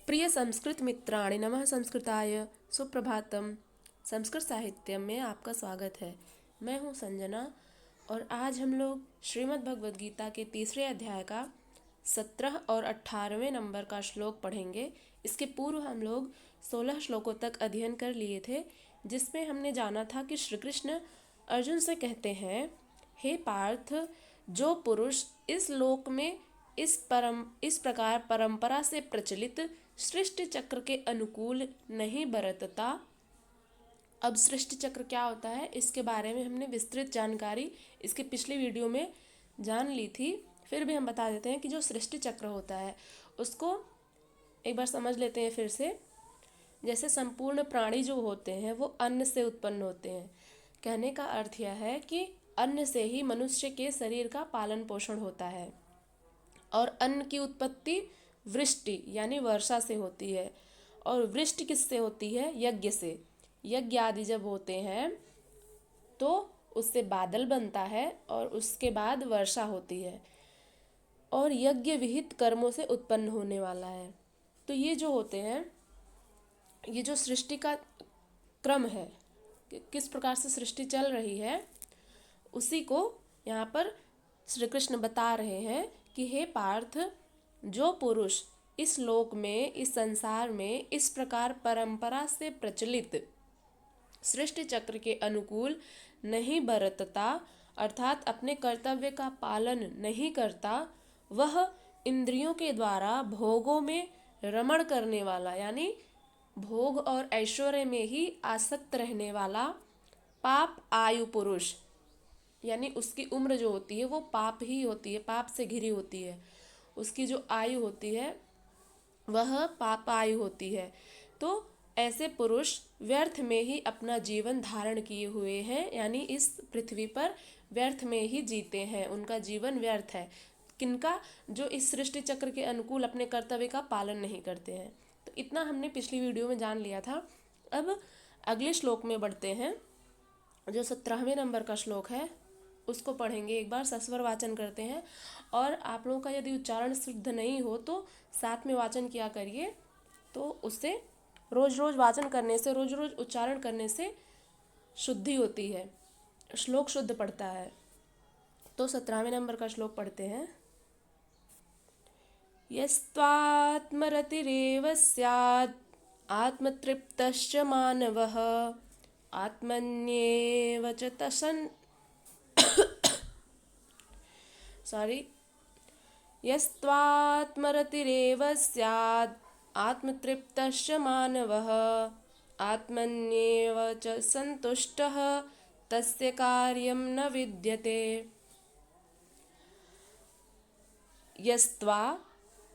प्रिय संस्कृत मित्राणि नमः संस्कृताय सुप्रभातम। संस्कृत साहित्य में आपका स्वागत है। मैं हूँ संजना और आज हम लोग श्रीमद् भगवद गीता के तीसरे अध्याय का 17 और 18वें नंबर का श्लोक पढ़ेंगे। इसके पूर्व हम लोग 16 श्लोकों तक अध्ययन कर लिए थे, जिसमें हमने जाना था कि श्री कृष्ण अर्जुन से कहते हैं, हे पार्थ, जो पुरुष इस लोक में इस प्रकार परंपरा से प्रचलित सृष्टि चक्र के अनुकूल नहीं बरतता। अब सृष्टि चक्र क्या होता है, इसके बारे में हमने विस्तृत जानकारी इसके पिछली वीडियो में जान ली थी। फिर भी हम बता देते हैं कि जो सृष्टि चक्र होता है उसको एक बार समझ लेते हैं फिर से। जैसे संपूर्ण प्राणी जो होते हैं वो अन्न से उत्पन्न होते हैं। कहने का अर्थ यह है कि अन्न से ही मनुष्य के शरीर का पालन पोषण होता है और अन्न की उत्पत्ति वृष्टि यानी वर्षा से होती है। और वृष्टि किससे होती है? यज्ञ से। यज्ञ आदि जब होते हैं तो उससे बादल बनता है और उसके बाद वर्षा होती है और यज्ञ विहित कर्मों से उत्पन्न होने वाला है। तो ये जो होते हैं, ये जो सृष्टि का क्रम है, किस प्रकार से सृष्टि चल रही है, उसी को यहाँ पर श्री कृष्ण बता रहे हैं कि हे पार्थ, जो पुरुष इस लोक में, इस संसार में इस प्रकार परंपरा से प्रचलित सृष्टि चक्र के अनुकूल नहीं बरतता, अर्थात अपने कर्तव्य का पालन नहीं करता, वह इंद्रियों के द्वारा भोगों में रमण करने वाला यानी भोग और ऐश्वर्य में ही आसक्त रहने वाला पाप आयु पुरुष, यानी उसकी उम्र जो होती है वो पाप ही होती है, पाप से घिरी होती है। उसकी जो आयु होती है वह पाप आयु होती है। तो ऐसे पुरुष व्यर्थ में ही अपना जीवन धारण किए हुए हैं, यानी इस पृथ्वी पर व्यर्थ में ही जीते हैं, उनका जीवन व्यर्थ है। किनका? जो इस सृष्टि चक्र के अनुकूल अपने कर्तव्य का पालन नहीं करते हैं। तो इतना हमने पिछली वीडियो में जान लिया था। अब अगले श्लोक में बढ़ते हैं। जो 17वें नंबर का श्लोक है उसको पढ़ेंगे। एक बार सस्वर वाचन करते हैं और आप लोगों का यदि उच्चारण शुद्ध नहीं हो तो साथ में वाचन किया करिए, तो उससे रोज रोज वाचन करने से, रोज रोज उच्चारण करने से शुद्धि होती है, श्लोक शुद्ध पढ़ता है। तो 17वें नंबर का श्लोक पढ़ते हैं। यस्त्वात्मरतिरेव स्यात् आत्मतृप्तश्च मानवः आत्मन्येव च यस्त्वात्मरतिरेव स्यात् आत्मतृप्तश्च मानवः आत्मन्येव च सन्तुष्टः तस्य कार्यं न विद्यते। यस्त्वा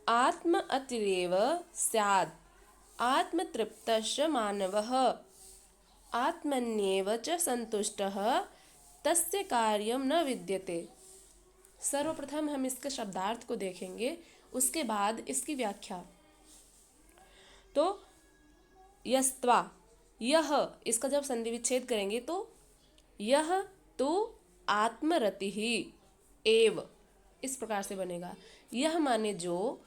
आत्म अतिरेव स्यात् आत्मतृप्तश्च मानवः आत्मन्येव च सन्तुष्टः तस्य कार्यं न विद्यते। सर्वप्रथम हम इसके शब्दार्थ को देखेंगे, उसके बाद इसकी व्याख्या। तो यस्त्वा, यह, इसका जब संधि विच्छेद करेंगे तो यह तो आत्मरति ही एव, इस प्रकार से बनेगा। यह माने जो,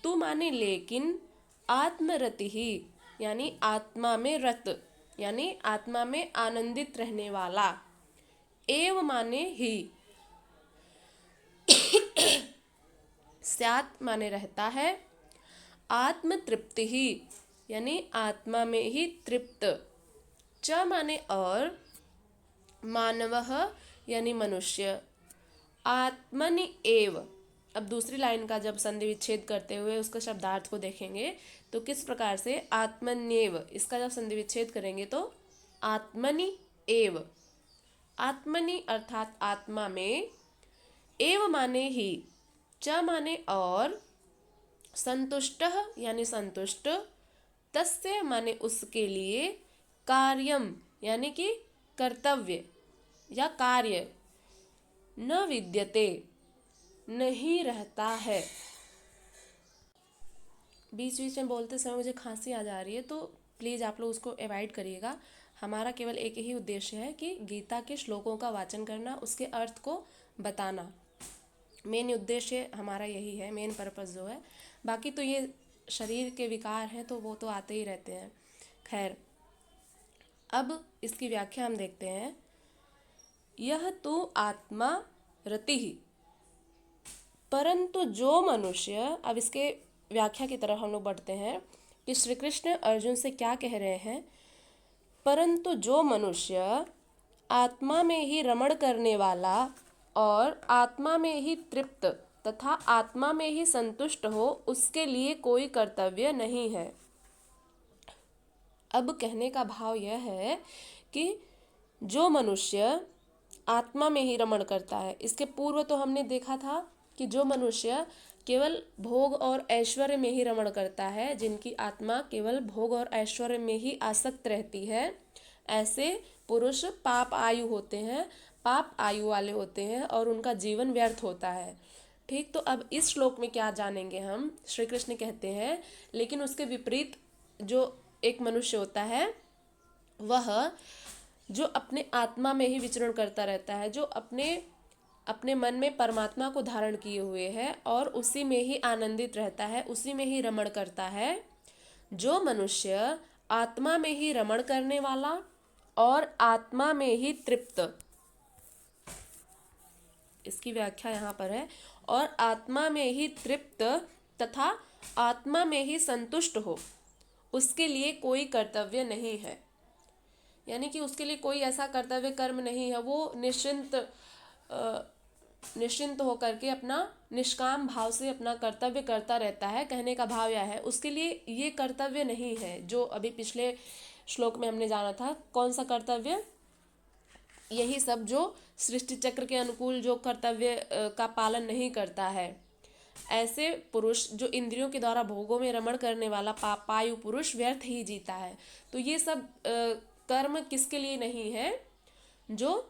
तू माने लेकिन, आत्मरति ही यानी आत्मा में रत, यानी आत्मा में आनंदित रहने वाला, एव माने ही, स्यात् माने रहता है, आत्म तृप्ति ही यानी आत्मा में ही तृप्त, च माने और, मानवः यानी मनुष्य, आत्मनि एव। अब दूसरी लाइन का जब संधि विच्छेद करते हुए उसका शब्दार्थ को देखेंगे तो किस प्रकार से आत्मन्येव, इसका जब संधि विच्छेद करेंगे तो आत्मनि एव, आत्मनि अर्थात आत्मा में, एव माने ही, च माने और, संतुष्टः यानी संतुष्ट, तस्य माने उसके लिए, कार्यम यानी कि कर्तव्य या कार्य, न विद्यते नहीं रहता है। बीच बीच में बोलते समय मुझे खांसी आ जा रही है, तो प्लीज़ आप लोग उसको अवॉइड करिएगा। हमारा केवल एक ही उद्देश्य है कि गीता के श्लोकों का वाचन करना, उसके अर्थ को बताना। मेन उद्देश्य हमारा यही है, मेन पर्पस जो है। बाकी तो ये शरीर के विकार हैं तो वो तो आते ही रहते हैं। खैर, अब इसकी व्याख्या हम देखते हैं। यह तो आत्मा रति ही, परंतु जो मनुष्य, अब इसके व्याख्या की तरफ हम लोग बढ़ते हैं कि श्री कृष्ण अर्जुन से क्या कह रहे हैं। परंतु जो मनुष्य आत्मा में ही रमण करने वाला और आत्मा में ही तृप्त तथा आत्मा में ही संतुष्ट हो, उसके लिए कोई कर्तव्य नहीं है। अब कहने का भाव यह है कि जो मनुष्य आत्मा में ही रमण करता है, इसके पूर्व तो हमने देखा था कि जो मनुष्य केवल भोग और ऐश्वर्य में ही रमण करता है, जिनकी आत्मा केवल भोग और ऐश्वर्य में ही आसक्त रहती है, ऐसे पुरुष पाप आयु होते हैं, पाप आयु वाले होते हैं और उनका जीवन व्यर्थ होता है। ठीक, तो अब इस श्लोक में क्या जानेंगे हम। श्री कृष्ण कहते हैं लेकिन उसके विपरीत जो एक मनुष्य होता है, वह जो अपने आत्मा में ही विचरण करता रहता है, जो अपने मन में परमात्मा को धारण किए हुए है और उसी में ही आनंदित रहता है, उसी में ही रमण करता है। जो मनुष्य आत्मा में ही रमण करने वाला और आत्मा में ही तृप्त, इसकी व्याख्या यहाँ पर है, और आत्मा में ही तृप्त तथा आत्मा में ही संतुष्ट हो, उसके लिए कोई कर्तव्य नहीं है। यानी कि उसके लिए कोई ऐसा कर्तव्य कर्म नहीं है, वो निश्चिंत होकर के अपना निष्काम भाव से अपना कर्तव्य करता रहता है। कहने का भाव यह है, उसके लिए ये कर्तव्य नहीं है जो अभी पिछले श्लोक में हमने जाना था। कौन सा कर्तव्य? यही सब जो सृष्टि चक्र के अनुकूल जो कर्तव्य का पालन नहीं करता है। ऐसे पुरुष जो इंद्रियों के द्वारा भोगों में रमण करने वाला पापायु पुरुष व्यर्थ ही जीता है। तो ये सब कर्म किसके लिए नहीं है? जो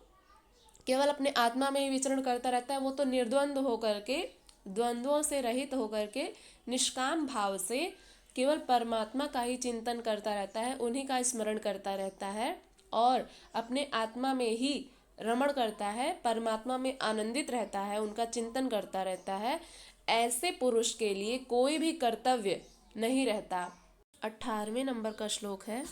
केवल अपने आत्मा में ही विचरण करता रहता है, वो तो निर्द्वंद होकर के, द्वंद्वों से रहित होकर के, निष्काम भाव से केवल परमात्मा का ही चिंतन करता रहता है, उन्हीं का स्मरण करता रहता है और अपने आत्मा में ही रमण करता है, परमात्मा में आनंदित रहता है, उनका चिंतन करता रहता है। ऐसे पुरुष के लिए कोई भी कर्तव्य नहीं रहता। 18वें नंबर का श्लोक है।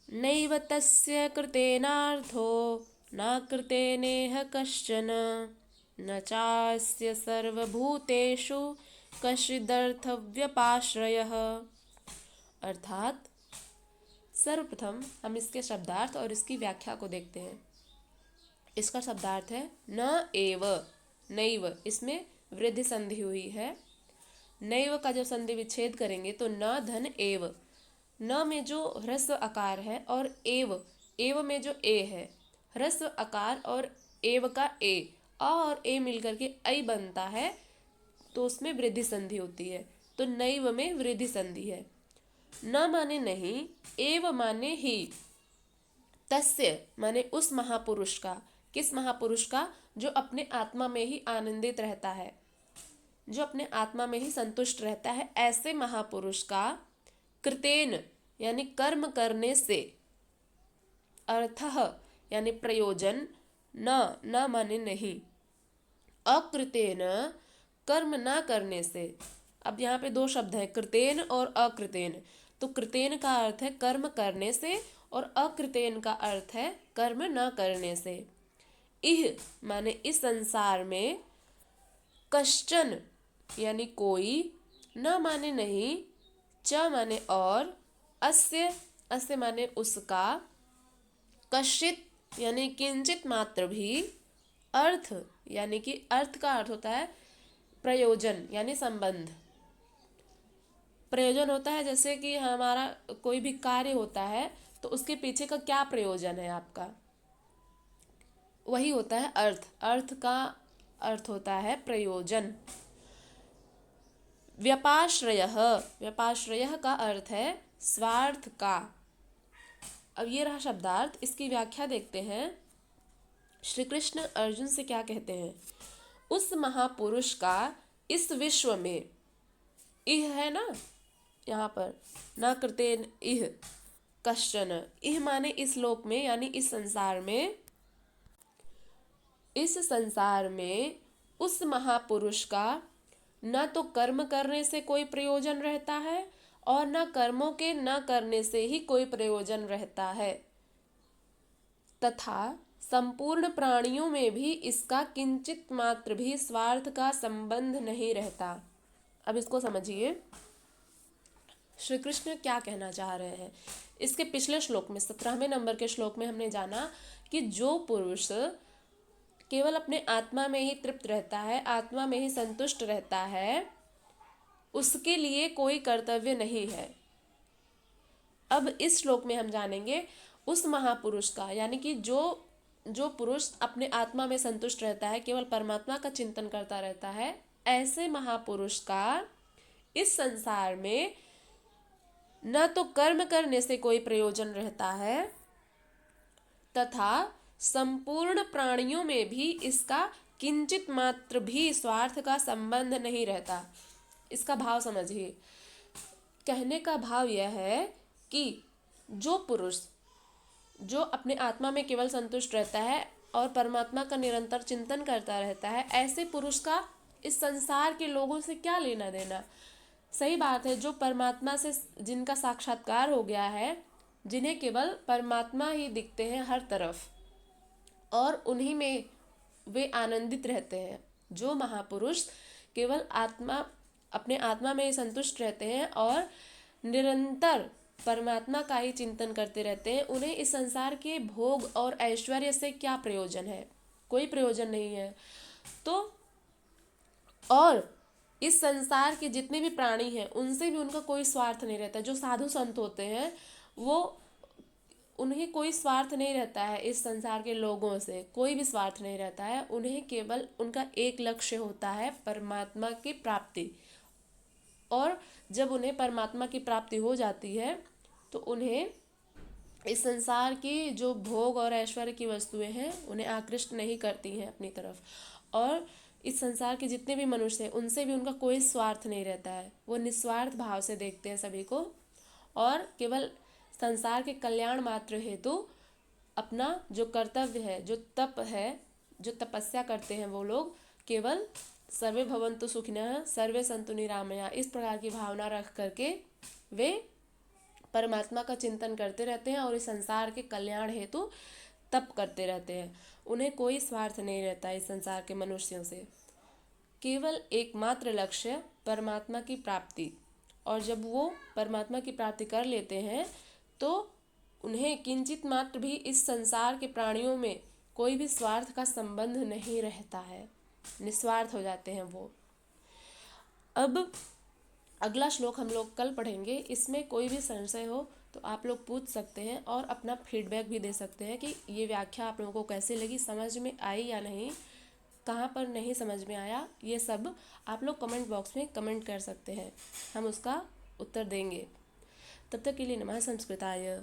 नैव तस्य कृतेनार्थो न कृतेनेह कश्चन, न चास्य सर्वभूतेषु कश्चिदर्थव्यपाश्रयः। अर्थात सर्वप्रथम हम इसके शब्दार्थ और इसकी व्याख्या को देखते हैं। इसका शब्दार्थ है न एव, नैव, इसमें वृद्धि संधि हुई है। नैव का जब संधि विच्छेद करेंगे तो न धन एव, न में जो ह्रस्व आकार है और एव में जो ए है, ह्रस्व आकार और एव का ए, आ और ए मिलकर के ऐ बनता है, तो उसमें वृद्धि संधि होती है। तो नैव में वृद्धि संधि है। न माने नहीं, एव माने ही, तस्य माने उस महापुरुष का। किस महापुरुष का? जो अपने आत्मा में ही आनंदित रहता है, जो अपने आत्मा में ही संतुष्ट रहता है, ऐसे महापुरुष का कृतेन यानी कर्म करने से, अर्थः यानी प्रयोजन, न माने नहीं, अकृतेन कर्म न करने से। अब यहाँ पे दो शब्द हैं, कृतेन और अकृतेन। तो कृतेन का अर्थ है कर्म करने से और अकृतेन का अर्थ है कर्म न करने से। इह माने इस संसार में, कश्चन यानी कोई, न माने नहीं, च माने और, अस्य माने उसका, कश्चित यानी किंचित मात्र भी, अर्थ यानी कि अर्थ का अर्थ होता है प्रयोजन यानी संबंध। प्रयोजन होता है जैसे कि हमारा कोई भी कार्य होता है तो उसके पीछे का क्या प्रयोजन है आपका, वही होता है अर्थ। अर्थ का अर्थ होता है प्रयोजन। व्यपाश्रयः, व्यपाश्रयः का अर्थ है स्वार्थ का। अब ये रहा शब्दार्थ। इसकी व्याख्या देखते हैं। श्री कृष्ण अर्जुन से क्या कहते हैं? उस महापुरुष का इस विश्व में, इह है ना यहाँ पर, ना कृतेन इह कश्चन, इह माने इस लोक में यानी इस संसार में, इस संसार में उस महापुरुष का न तो कर्म करने से कोई प्रयोजन रहता है और न कर्मों के न करने से ही कोई प्रयोजन रहता है, तथा संपूर्ण प्राणियों में भी इसका किंचित मात्र भी स्वार्थ का संबंध नहीं रहता। अब इसको समझिए, श्री कृष्ण क्या कहना चाह रहे हैं। इसके पिछले श्लोक में 17वें नंबर के श्लोक में हमने जाना कि जो पुरुष केवल अपने आत्मा में ही तृप्त रहता है, आत्मा में ही संतुष्ट रहता है, उसके लिए कोई कर्तव्य नहीं है। अब इस श्लोक में हम जानेंगे उस महापुरुष का, यानी कि जो पुरुष अपने आत्मा में संतुष्ट रहता है, केवल परमात्मा का चिंतन करता रहता है, ऐसे महापुरुष का इस संसार में न तो कर्म करने से कोई प्रयोजन रहता है तथा संपूर्ण प्राणियों में भी इसका किंचित मात्र भी स्वार्थ का संबंध नहीं रहता। इसका भाव समझिए। कहने का भाव यह है कि जो पुरुष जो अपने आत्मा में केवल संतुष्ट रहता है और परमात्मा का निरंतर चिंतन करता रहता है, ऐसे पुरुष का इस संसार के लोगों से क्या लेना देना। सही बात है, जो परमात्मा से जिनका साक्षात्कार हो गया है, जिन्हें केवल परमात्मा ही दिखते हैं हर तरफ और उन्हीं में वे आनंदित रहते हैं, जो महापुरुष केवल अपने आत्मा में ही संतुष्ट रहते हैं और निरंतर परमात्मा का ही चिंतन करते रहते हैं, उन्हें इस संसार के भोग और ऐश्वर्य से क्या प्रयोजन है, कोई प्रयोजन नहीं है। तो और इस संसार के जितने भी प्राणी हैं उनसे भी उनका कोई स्वार्थ नहीं रहता। जो साधु संत होते हैं वो उन्हें कोई स्वार्थ नहीं रहता है, इस संसार के लोगों से कोई भी स्वार्थ नहीं रहता है। उन्हें केवल उनका एक लक्ष्य होता है, परमात्मा की प्राप्ति। और जब उन्हें परमात्मा की प्राप्ति हो जाती है तो उन्हें इस संसार की जो भोग और ऐश्वर्य की वस्तुएं हैं उन्हें आकृष्ट नहीं करती हैं अपनी तरफ। और इस संसार के जितने भी मनुष्य हैं उनसे भी उनका कोई स्वार्थ नहीं रहता है। वो निस्वार्थ भाव से देखते हैं सभी को और केवल संसार के कल्याण मात्र हेतु अपना जो कर्तव्य है, जो तप है, जो तपस्या करते हैं वो लोग, केवल सर्वे भवन्तु सुखिनः सर्वे सन्तु निरामया, इस प्रकार की भावना रख करके वे परमात्मा का चिंतन करते रहते हैं और इस संसार के कल्याण हेतु तप करते रहते हैं। उन्हें कोई स्वार्थ नहीं रहता इस संसार के मनुष्यों से, केवल एकमात्र लक्ष्य परमात्मा की प्राप्ति। और जब वो परमात्मा की प्राप्ति कर लेते हैं तो उन्हें किंचित मात्र भी इस संसार के प्राणियों में कोई भी स्वार्थ का संबंध नहीं रहता है, निस्वार्थ हो जाते हैं वो। अब अगला श्लोक हम लोग कल पढ़ेंगे। इसमें कोई भी संशय हो तो आप लोग पूछ सकते हैं और अपना फीडबैक भी दे सकते हैं कि ये व्याख्या आप लोगों को कैसे लगी, समझ में आई या नहीं, कहाँ पर नहीं समझ में आया, ये सब आप लोग कमेंट बॉक्स में कमेंट कर सकते हैं, हम उसका उत्तर देंगे। तब तक के लिए नमः संस्कृताय।